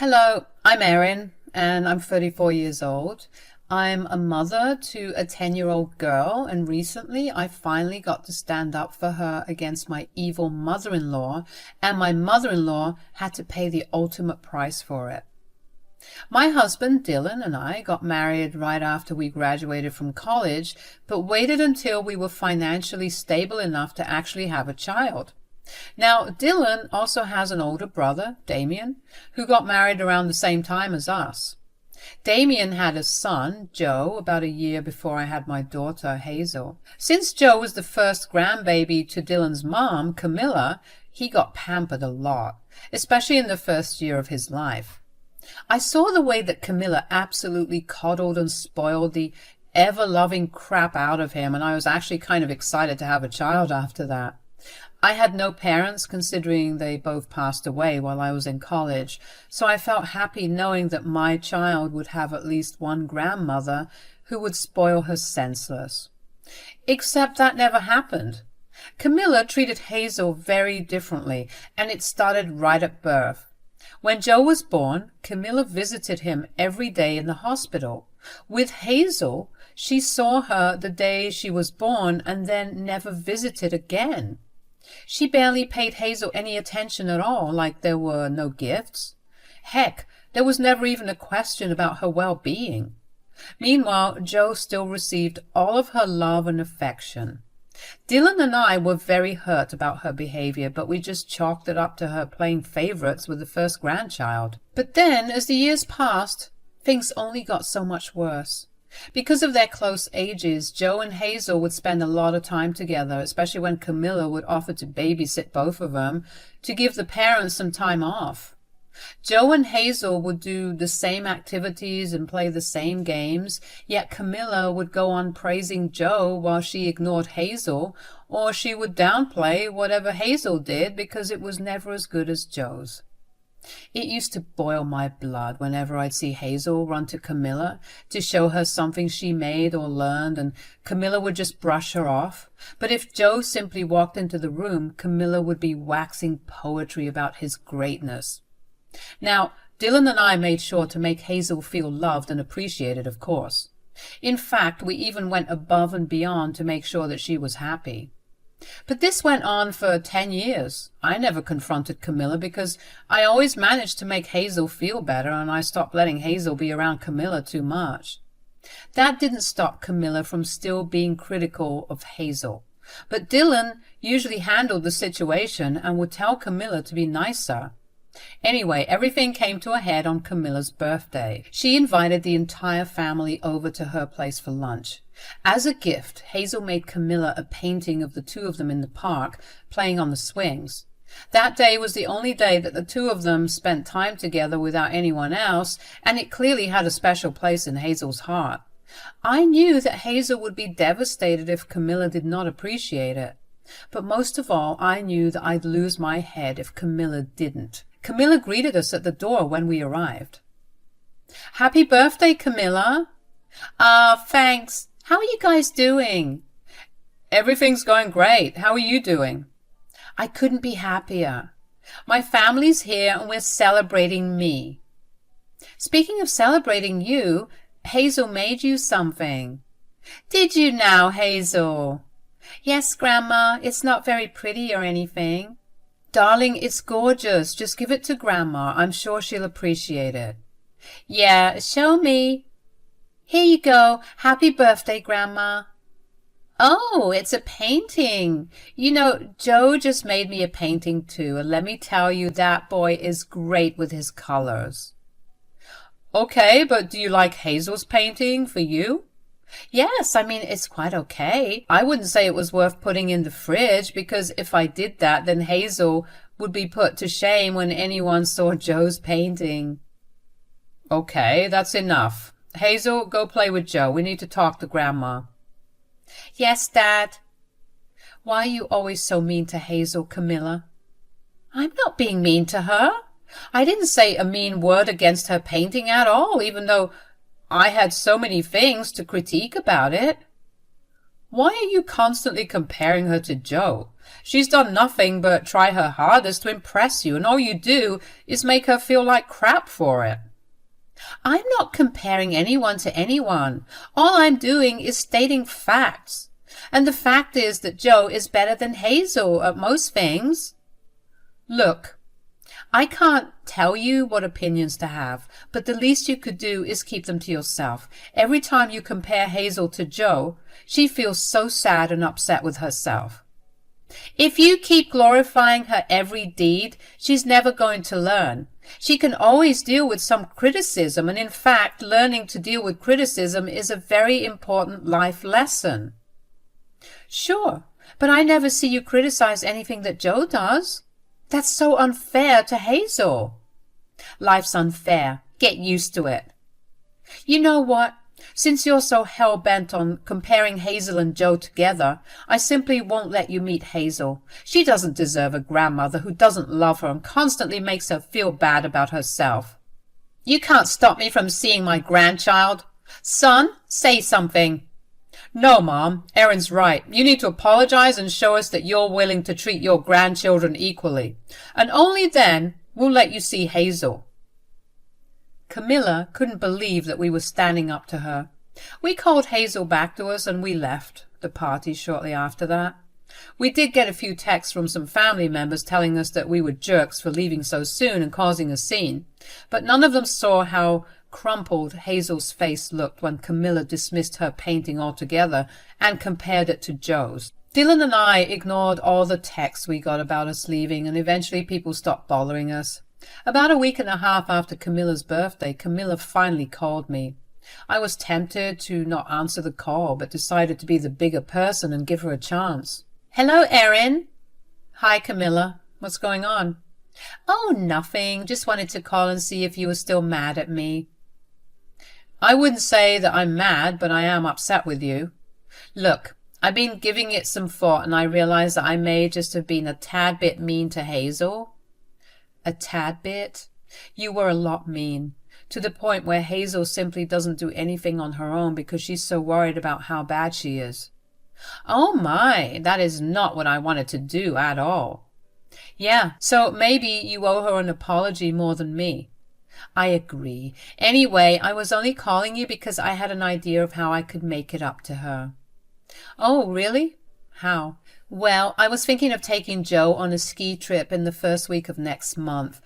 Hello, I'm Erin and I'm 34 years old. I'm a mother to a 10-year-old girl, and recently I finally got to stand up for her against my evil mother-in-law, and my mother-in-law had to pay the ultimate price for it. My husband Dylan and I got married right after we graduated from college, but waited until we were financially stable enough to actually have a child. Now, Dylan also has an older brother, Damien, who got married around the same time as us. Damien had a son, Joe, about a year before I had my daughter, Hazel. Since Joe was the first grandbaby to Dylan's mom, Camilla, he got pampered a lot, especially in the first year of his life. I saw the way that Camilla absolutely coddled and spoiled the ever-loving crap out of him, and I was actually kind of excited to have a child after that. I had no parents, considering they both passed away while I was in college, so I felt happy knowing that my child would have at least one grandmother who would spoil her senseless. Except that never happened. Camilla treated Hazel very differently, and it started right at birth. When Joe was born, Camilla visited him every day in the hospital. With Hazel, she saw her the day she was born and then never visited again. She barely paid Hazel any attention at all, like there were no gifts. Heck, there was never even a question about her well-being. Meanwhile, Joe still received all of her love and affection. Dylan and I were very hurt about her behavior, but we just chalked it up to her playing favorites with the first grandchild. But then, as the years passed, things only got so much worse. Because of their close ages, Joe and Hazel would spend a lot of time together, especially when Camilla would offer to babysit both of them to give the parents some time off. Joe and Hazel would do the same activities and play the same games, yet Camilla would go on praising Joe while she ignored Hazel, or she would downplay whatever Hazel did because it was never as good as Joe's. It used to boil my blood whenever I'd see Hazel run to Camilla to show her something she made or learned, and Camilla would just brush her off. But if Joe simply walked into the room, Camilla would be waxing poetry about his greatness. Now, Dylan and I made sure to make Hazel feel loved and appreciated, of course. In fact, we even went above and beyond to make sure that she was happy. But this went on for 10 years. I never confronted Camilla because I always managed to make Hazel feel better, and I stopped letting Hazel be around Camilla too much. That didn't stop Camilla from still being critical of Hazel. But Dylan usually handled the situation and would tell Camilla to be nicer. Anyway, everything came to a head on Camilla's birthday. She invited the entire family over to her place for lunch. As a gift, Hazel made Camilla a painting of the two of them in the park, playing on the swings. That day was the only day that the two of them spent time together without anyone else, and it clearly had a special place in Hazel's heart. I knew that Hazel would be devastated if Camilla did not appreciate it. But most of all, I knew that I'd lose my head if Camilla didn't. Camilla greeted us at the door when we arrived. "Happy birthday, Camilla." Thanks. How are you guys doing?" "Everything's going great. How are you doing?" "I couldn't be happier. My family's here and we're celebrating me." "Speaking of celebrating you, Hazel made you something." "Did you now, Hazel?" "Yes, Grandma. It's not very pretty or anything." "Darling, it's gorgeous. Just give it to Grandma. I'm sure she'll appreciate it." "Yeah, show me." "Here you go. Happy birthday, Grandma." "Oh, it's a painting. You know, Joe just made me a painting too, and let me tell you, that boy is great with his colors." "Okay, but do you like Hazel's painting for you?" "Yes, I mean, it's quite okay. I wouldn't say it was worth putting in the fridge, because if I did that, then Hazel would be put to shame when anyone saw Joe's painting." "Okay, that's enough. Hazel, go play with Joe. We need to talk to Grandma." "Yes, Dad." "Why are you always so mean to Hazel, Camilla?" "I'm not being mean to her. I didn't say a mean word against her painting at all, even though I had so many things to critique about it." "Why are you constantly comparing her to Joe? She's done nothing but try her hardest to impress you, and all you do is make her feel like crap for it. I'm not comparing anyone to anyone. All I'm doing is stating facts. And the fact is that Joe is better than Hazel at most things. Look, I can't tell you what opinions to have, but the least you could do is keep them to yourself. Every time you compare Hazel to Joe, she feels so sad and upset with herself. If you keep glorifying her every deed, she's never going to learn. She can always deal with some criticism, and in fact, learning to deal with criticism is a very important life lesson. Sure, but I never see you criticize anything that Joe does. That's so unfair to Hazel. Life's unfair. Get used to it. You know what? Since you're so hell-bent on comparing Hazel and Joe together, I simply won't let you meet Hazel. She doesn't deserve a grandmother who doesn't love her and constantly makes her feel bad about herself. You can't stop me from seeing my grandchild. Son, say something. No, Mom, Erin's right. You need to apologize and show us that you're willing to treat your grandchildren equally. And only then we'll let you see Hazel. Camilla couldn't believe that we were standing up to her. We called Hazel back to us and we left the party shortly after that. We did get a few texts from some family members telling us that we were jerks for leaving so soon and causing a scene, but none of them saw how crumpled Hazel's face looked when Camilla dismissed her painting altogether and compared it to Joe's. Dylan and I ignored all the texts we got about us leaving, and eventually people stopped bothering us. About a week and a half after Camilla's birthday, Camilla finally called me. I was tempted to not answer the call, but decided to be the bigger person and give her a chance. Hello, Erin. Hi, Camilla. What's going on? Oh, nothing. Just wanted to call and see if you were still mad at me. I wouldn't say that I'm mad, but I am upset with you. Look, I've been giving it some thought, and I realize that I may just have been a tad bit mean to Hazel. A tad bit? You were a lot mean, to the point where Hazel simply doesn't do anything on her own because she's so worried about how bad she is. Oh my, that is not what I wanted to do at all. Yeah, so maybe you owe her an apology more than me. I agree. Anyway, I was only calling you because I had an idea of how I could make it up to her. Oh, really? How? Well, I was thinking of taking Joe on a ski trip in the first week of next month.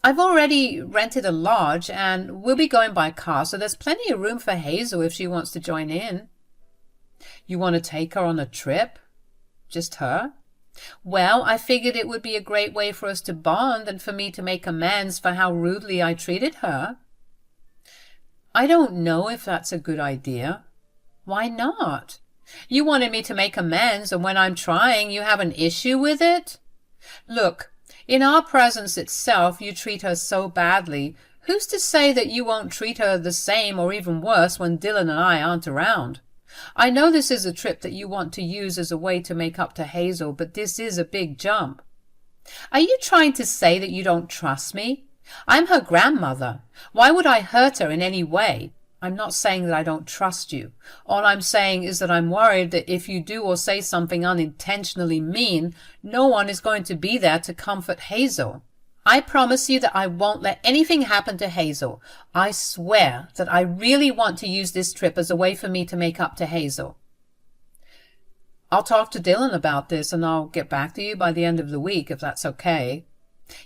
I've already rented a lodge and we'll be going by car, so there's plenty of room for Hazel if she wants to join in. You want to take her on a trip? Just her? Well, I figured it would be a great way for us to bond and for me to make amends for how rudely I treated her. I don't know if that's a good idea. Why not? You wanted me to make amends, and when I'm trying, you have an issue with it? Look, in our presence itself, you treat her so badly. Who's to say that you won't treat her the same or even worse when Dylan and I aren't around? I know this is a trip that you want to use as a way to make up to Hazel, but this is a big jump. Are you trying to say that you don't trust me? I'm her grandmother. Why would I hurt her in any way? I'm not saying that I don't trust you. All I'm saying is that I'm worried that if you do or say something unintentionally mean, no one is going to be there to comfort Hazel. I promise you that I won't let anything happen to Hazel. I swear that I really want to use this trip as a way for me to make up to Hazel. I'll talk to Dylan about this and I'll get back to you by the end of the week if that's okay.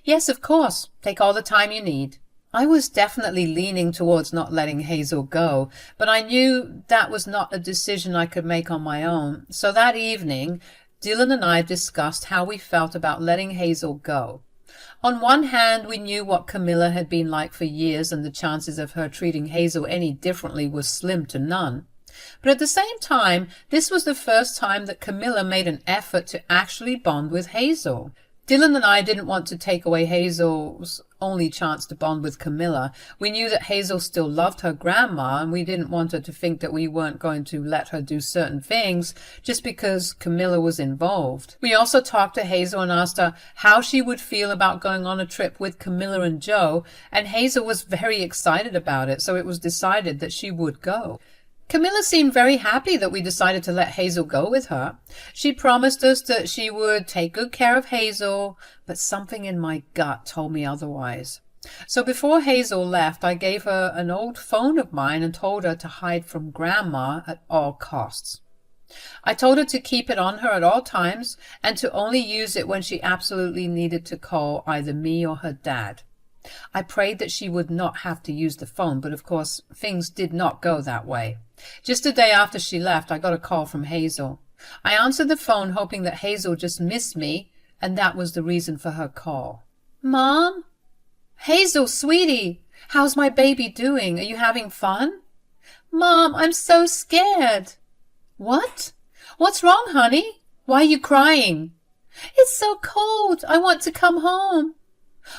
Yes, of course. Take all the time you need. I was definitely leaning towards not letting Hazel go, but I knew that was not a decision I could make on my own. So that evening, Dylan and I discussed how we felt about letting Hazel go. On one hand, we knew what Camilla had been like for years, and the chances of her treating Hazel any differently was slim to none. But at the same time, this was the first time that Camilla made an effort to actually bond with Hazel. Dylan and I didn't want to take away Hazel's only chance to bond with Camilla. We knew that Hazel still loved her grandma, and we didn't want her to think that we weren't going to let her do certain things just because Camilla was involved. We also talked to Hazel and asked her how she would feel about going on a trip with Camilla and Joe, and Hazel was very excited about it, so it was decided that she would go. Camilla seemed very happy that we decided to let Hazel go with her. She promised us that she would take good care of Hazel, but something in my gut told me otherwise. So before Hazel left, I gave her an old phone of mine and told her to hide from Grandma at all costs. I told her to keep it on her at all times and to only use it when she absolutely needed to call either me or her dad. I prayed that she would not have to use the phone, but of course things did not go that way. Just a day after she left, I got a call from Hazel. I answered the phone hoping that Hazel just missed me, and that was the reason for her call. Mom? Hazel, sweetie, how's my baby doing? Are you having fun? Mom, I'm so scared. What? What's wrong, honey? Why are you crying? It's so cold. I want to come home.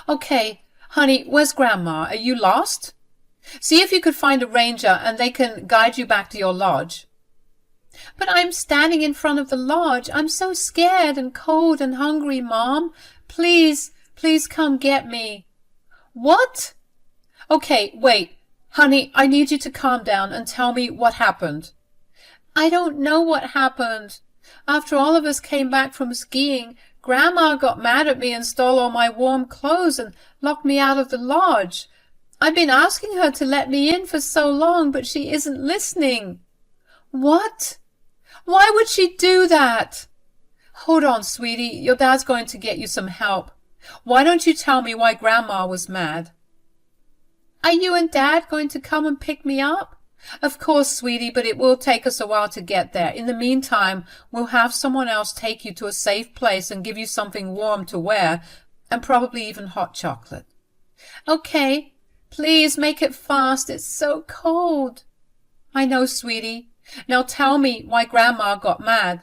Okay, honey, where's Grandma? Are you lost? See if you could find a ranger and they can guide you back to your lodge. But I'm standing in front of the lodge. I'm so scared and cold and hungry, Mom. Please, please come get me. What? Okay, wait. Honey, I need you to calm down and tell me what happened. I don't know what happened. After all of us came back from skiing, Grandma got mad at me and stole all my warm clothes and locked me out of the lodge. I've been asking her to let me in for so long, but she isn't listening. What? Why would she do that? Hold on, sweetie. Your dad's going to get you some help. Why don't you tell me why Grandma was mad? Are you and Dad going to come and pick me up? Of course, sweetie, but it will take us a while to get there. In the meantime, we'll have someone else take you to a safe place and give you something warm to wear, and probably even hot chocolate. Okay, please make it fast. It's so cold. I know, sweetie. Now tell me why Grandma got mad.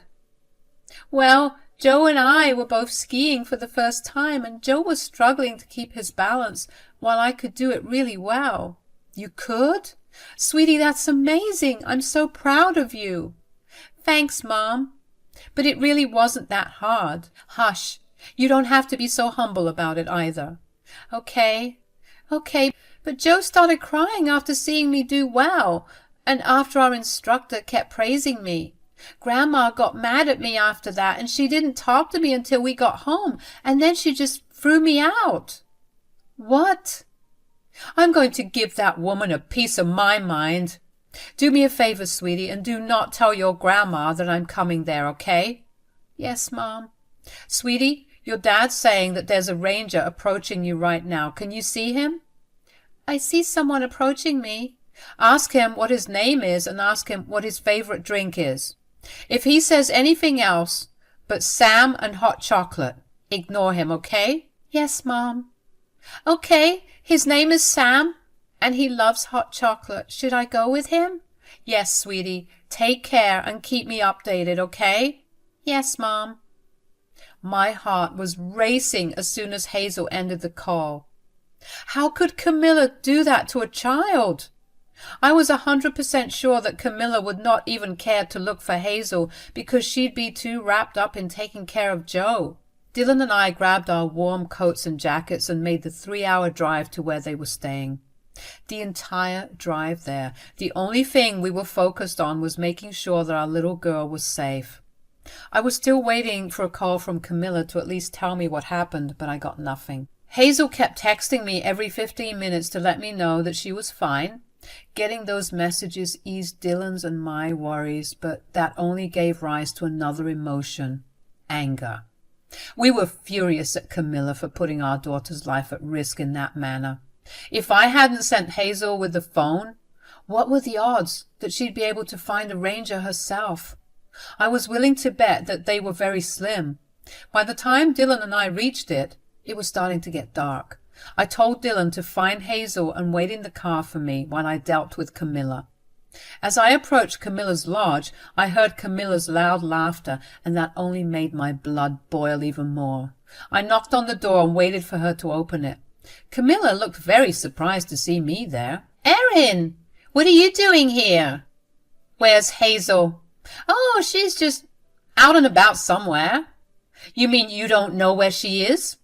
Well, Joe and I were both skiing for the first time, and Joe was struggling to keep his balance while I could do it really well. You could? Sweetie, that's amazing. I'm so proud of you. Thanks, Mom. But it really wasn't that hard. Hush. You don't have to be so humble about it either. Okay. But Joe started crying after seeing me do well, and after our instructor kept praising me. Grandma got mad at me after that, and she didn't talk to me until we got home, and then she just threw me out. What? I'm going to give that woman a piece of my mind. Do me a favor, sweetie, and do not tell your grandma that I'm coming there, okay? Yes, Mom. Sweetie, your dad's saying that there's a ranger approaching you right now. Can you see him? I see someone approaching me. Ask him what his name is and ask him what his favorite drink is. If he says anything else but Sam and hot chocolate, ignore him, okay? Yes, Mom. Okay, his name is Sam, and he loves hot chocolate. Should I go with him? Yes, sweetie. Take care and keep me updated, okay? Yes, Mom. My heart was racing as soon as Hazel ended the call. How could Camilla do that to a child? I was 100% sure that Camilla would not even care to look for Hazel because she'd be too wrapped up in taking care of Joe. Dylan and I grabbed our warm coats and jackets and made the 3-hour drive to where they were staying. The entire drive there, the only thing we were focused on was making sure that our little girl was safe. I was still waiting for a call from Camilla to at least tell me what happened, but I got nothing. Hazel kept texting me every 15 minutes to let me know that she was fine. Getting those messages eased Dylan's and my worries, but that only gave rise to another emotion, anger. We were furious at Camilla for putting our daughter's life at risk in that manner. If I hadn't sent Hazel with the phone, what were the odds that she'd be able to find a ranger herself? I was willing to bet that they were very slim. By the time Dylan and I reached it, it was starting to get dark. I told Dylan to find Hazel and wait in the car for me while I dealt with Camilla. As I approached Camilla's lodge, I heard Camilla's loud laughter, and that only made my blood boil even more. I knocked on the door and waited for her to open it. Camilla looked very surprised to see me there. Erin, what are you doing here? Where's Hazel? Oh, she's just out and about somewhere. You mean you don't know where she is?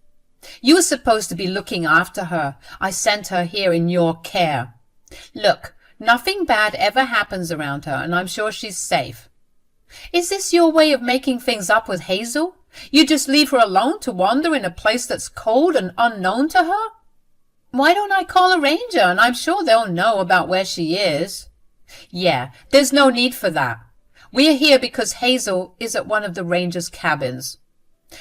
You were supposed to be looking after her. I sent her here in your care. Look, Nothing bad ever happens around her, and I'm sure she's safe. Is this your way of making things up with Hazel? You just leave her alone to wander in a place that's cold and unknown to her? Why don't I call a ranger, and I'm sure they'll know about where she is. Yeah, there's no need for that. We're here because Hazel is at one of the rangers' cabins.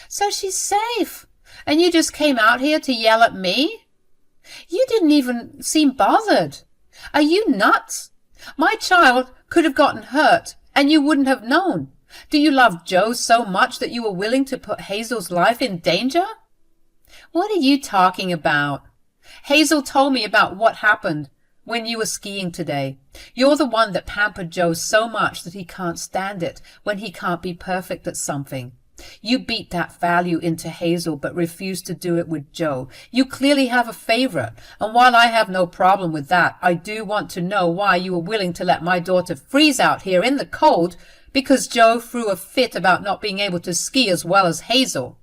So she's safe, and you just came out here to yell at me? You didn't even seem bothered. Are you nuts? My child could have gotten hurt, and you wouldn't have known. Do you love Joe so much that you were willing to put Hazel's life in danger? What are you talking about? Hazel told me about what happened when you were skiing today. You're the one that pampered Joe so much that he can't stand it when he can't be perfect at something. You beat that value into Hazel but refused to do it with Joe. You clearly have a favorite, and while I have no problem with that, I do want to know why you were willing to let my daughter freeze out here in the cold because Joe threw a fit about not being able to ski as well as Hazel.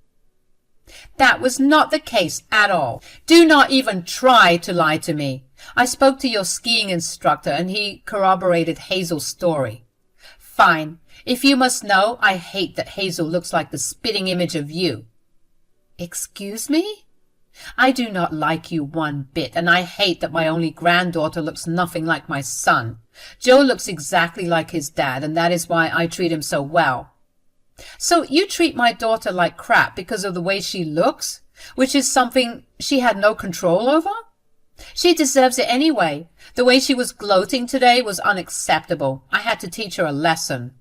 That was not the case at all. Do not even try to lie to me. I spoke to your skiing instructor and he corroborated Hazel's story. Fine. If you must know, I hate that Hazel looks like the spitting image of you. Excuse me? I do not like you one bit, and I hate that my only granddaughter looks nothing like my son. Joe looks exactly like his dad, and that is why I treat him so well. So you treat my daughter like crap because of the way she looks, which is something she had no control over? She deserves it anyway. The way she was gloating today was unacceptable. I had to teach her a lesson.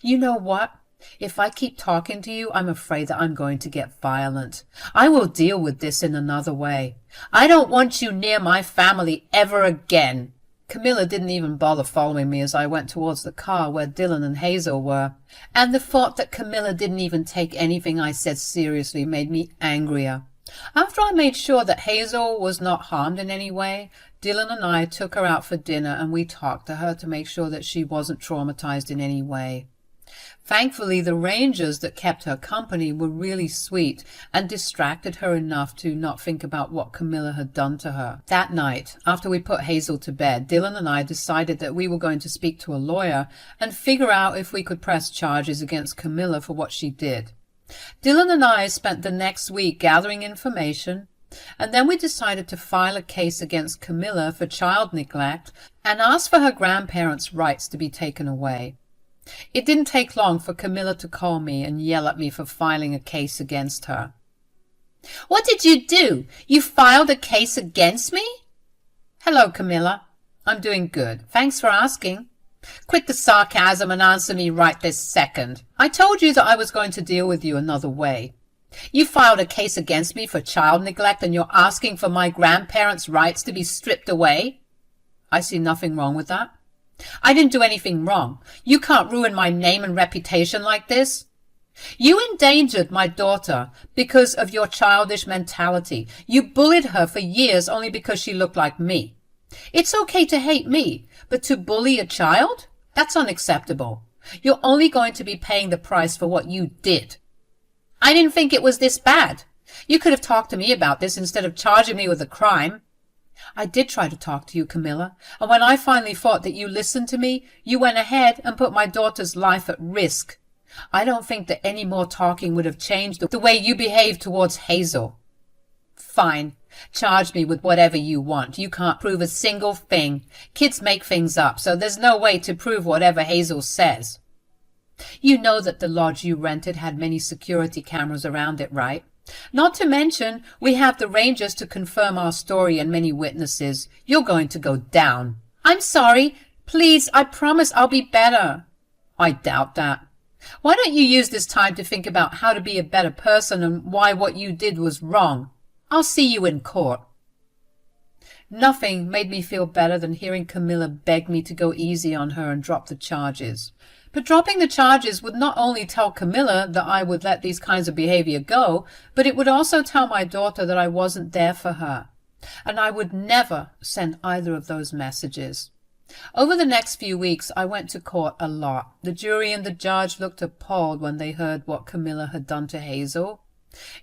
You know what? If I keep talking to you, I'm afraid that I'm going to get violent. I will deal with this in another way. I don't want you near my family ever again. Camilla didn't even bother following me as I went towards the car where Dylan and Hazel were, and the thought that Camilla didn't even take anything I said seriously made me angrier. After I made sure that Hazel was not harmed in any way, Dylan and I took her out for dinner and we talked to her to make sure that she wasn't traumatized in any way. Thankfully, the rangers that kept her company were really sweet and distracted her enough to not think about what Camilla had done to her. That night, after we put Hazel to bed, Dylan and I decided that we were going to speak to a lawyer and figure out if we could press charges against Camilla for what she did. Dylan and I spent the next week gathering information, and then we decided to file a case against Camilla for child neglect and ask for her grandparents' rights to be taken away. It didn't take long for Camilla to call me and yell at me for filing a case against her. What did you do? You filed a case against me? Hello, Camilla. I'm doing good. Thanks for asking. Quit the sarcasm and answer me right this second. I told you that I was going to deal with you another way. You filed a case against me for child neglect and you're asking for my grandparents' rights to be stripped away? I see nothing wrong with that. I didn't do anything wrong. You can't ruin my name and reputation like this. You endangered my daughter because of your childish mentality. You bullied her for years only because she looked like me. It's okay to hate me, but to bully a child? That's unacceptable. You're only going to be paying the price for what you did. I didn't think it was this bad. You could have talked to me about this instead of charging me with a crime. I did try to talk to you, Camilla, and when I finally thought that you listened to me, you went ahead and put my daughter's life at risk. I don't think that any more talking would have changed the way you behaved towards Hazel. Fine. Charge me with whatever you want. You can't prove a single thing. Kids make things up, so there's no way to prove whatever Hazel says. You know that the lodge you rented had many security cameras around it, right? Not to mention, we have the rangers to confirm our story and many witnesses. You're going to go down. I'm sorry. Please, I promise I'll be better. I doubt that. Why don't you use this time to think about how to be a better person and why what you did was wrong? I'll see you in court. Nothing made me feel better than hearing Camilla beg me to go easy on her and drop the charges. But dropping the charges would not only tell Camilla that I would let these kinds of behavior go, but it would also tell my daughter that I wasn't there for her. And I would never send either of those messages. Over the next few weeks, I went to court a lot. The jury and the judge looked appalled when they heard what Camilla had done to Hazel.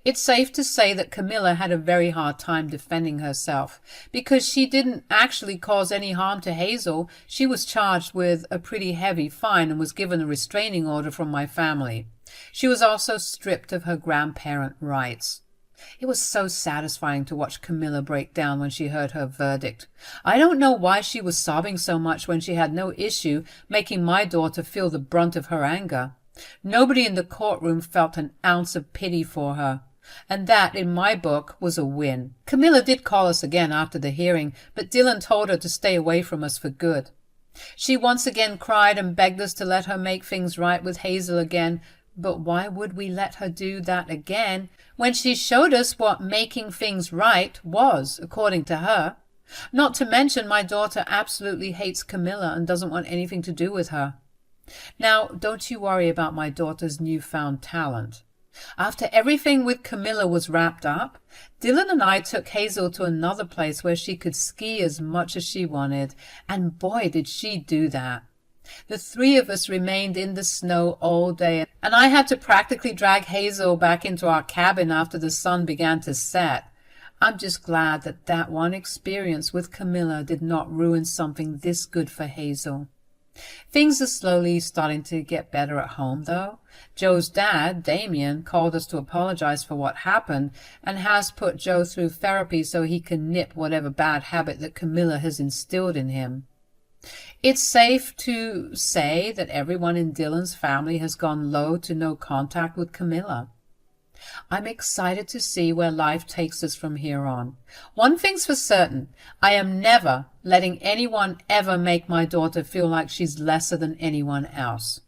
It's safe to say that Camilla had a very hard time defending herself. Because she didn't actually cause any harm to Hazel, she was charged with a pretty heavy fine and was given a restraining order from my family. She was also stripped of her grandparent rights. It was so satisfying to watch Camilla break down when she heard her verdict. I don't know why she was sobbing so much when she had no issue making my daughter feel the brunt of her anger. Nobody in the courtroom felt an ounce of pity for her, and that, in my book, was a win. Camilla did call us again after the hearing, but Dylan told her to stay away from us for good. She once again cried and begged us to let her make things right with Hazel again, but why would we let her do that again when she showed us what making things right was, according to her? Not to mention my daughter absolutely hates Camilla and doesn't want anything to do with her. Now, don't you worry about my daughter's newfound talent. After everything with Camilla was wrapped up, Dylan and I took Hazel to another place where she could ski as much as she wanted, and boy did she do that. The three of us remained in the snow all day, and I had to practically drag Hazel back into our cabin after the sun began to set. I'm just glad that that one experience with Camilla did not ruin something this good for Hazel. Things are slowly starting to get better at home, though. Joe's dad, Damien, called us to apologize for what happened and has put Joe through therapy so he can nip whatever bad habit that Camilla has instilled in him. It's safe to say that everyone in Dylan's family has gone low to no contact with Camilla. I'm excited to see where life takes us from here on. One thing's for certain, I am never letting anyone ever make my daughter feel like she's lesser than anyone else.